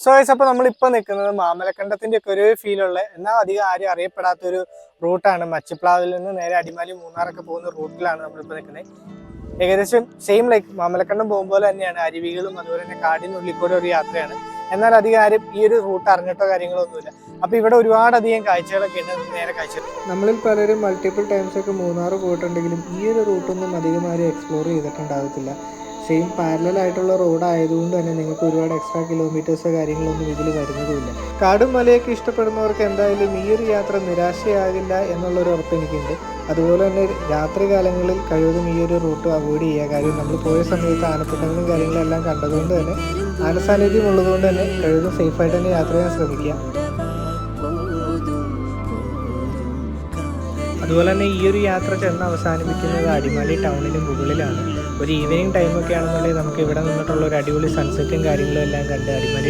So guys, അപ്പോൾ നമ്മളിപ്പോൾ നിൽക്കുന്നത് മാമലക്കണ്ടത്തിന്റെ ഒക്കെ ഒരു ഫീലുള്ള എന്നാൽ അധികം ആരും അറിയപ്പെടാത്തൊരു റൂട്ടാണ്. മച്ചിപ്ലാവിൽ നിന്ന് നേരെ അടിമാലി മൂന്നാറൊക്കെ പോകുന്ന റൂട്ടിലാണ് നമ്മളിപ്പോൾ നിൽക്കുന്നത്. ഏകദേശം സെയിം ലൈക്ക് മാമലക്കണ്ടം പോകുമ്പോൾ തന്നെയാണ്. അരുവികളും അതുപോലെ തന്നെ കാടിനുള്ളിൽ കൂടെ ഒരു യാത്രയാണ്. എന്നാൽ അധികം ആരും ഈ ഒരു റൂട്ട് അറിഞ്ഞിട്ടോ കാര്യങ്ങളോ ഒന്നുമില്ല. അപ്പോൾ ഇവിടെ ഒരുപാടധികം കാഴ്ചകളൊക്കെ ഉണ്ട്. നേരെ കാഴ്ച നമ്മളിൽ പലരും മൾട്ടിപ്പിൾ ടൈംസ് ഒക്കെ മൂന്നാറ് പോയിട്ടുണ്ടെങ്കിലും ഈ ഒരു റൂട്ടൊന്നും അധികം ആരും എക്സ്പ്ലോർ ചെയ്തിട്ടുണ്ടാകത്തില്ല. സെയിം പാരലൽ ആയിട്ടുള്ള റോഡ് ആയതുകൊണ്ട് തന്നെ നിങ്ങൾക്ക് ഒരുപാട് എക്സ്ട്രാ കിലോമീറ്റേഴ്സോ കാര്യങ്ങളൊന്നും ഇതിൽ വരുന്നതുമില്ല. കാടും മലയൊക്കെ ഇഷ്ടപ്പെടുന്നവർക്ക് എന്തായാലും ഈ ഒരു യാത്ര നിരാശയാകില്ല എന്നുള്ളൊരു ഉറപ്പ് എനിക്കുണ്ട്. അതുപോലെ തന്നെ രാത്രി കാലങ്ങളിൽ കഴിവതും ഈ ഒരു റൂട്ട് അവോയ്ഡ് ചെയ്യുക. കാര്യം നമ്മൾ പോയ സമയത്ത് ആനപ്പിണ്ടങ്ങളും കാര്യങ്ങളും എല്ലാം കണ്ടതുകൊണ്ട് തന്നെ ആനസാന്നിധ്യം ഉള്ളതുകൊണ്ട് തന്നെ കഴിവതും സേഫായിട്ട് തന്നെ യാത്ര ചെയ്യാൻ ശ്രമിക്കുക. അതുപോലെ തന്നെ ഈ ഒരു യാത്ര ചെന്ന് അവസാനിപ്പിക്കുന്നത് അടിമാലി ടൗണിന് മുകളിലാണ്. ഒരു ഈവനിങ് ടൈമൊക്കെ ആണെന്നുണ്ടെങ്കിൽ നമുക്ക് ഇവിടെ നിന്നിട്ടുള്ള ഒരു അടിപൊളി സൺസെറ്റും കാര്യങ്ങളും എല്ലാം കണ്ട് അടിമാലി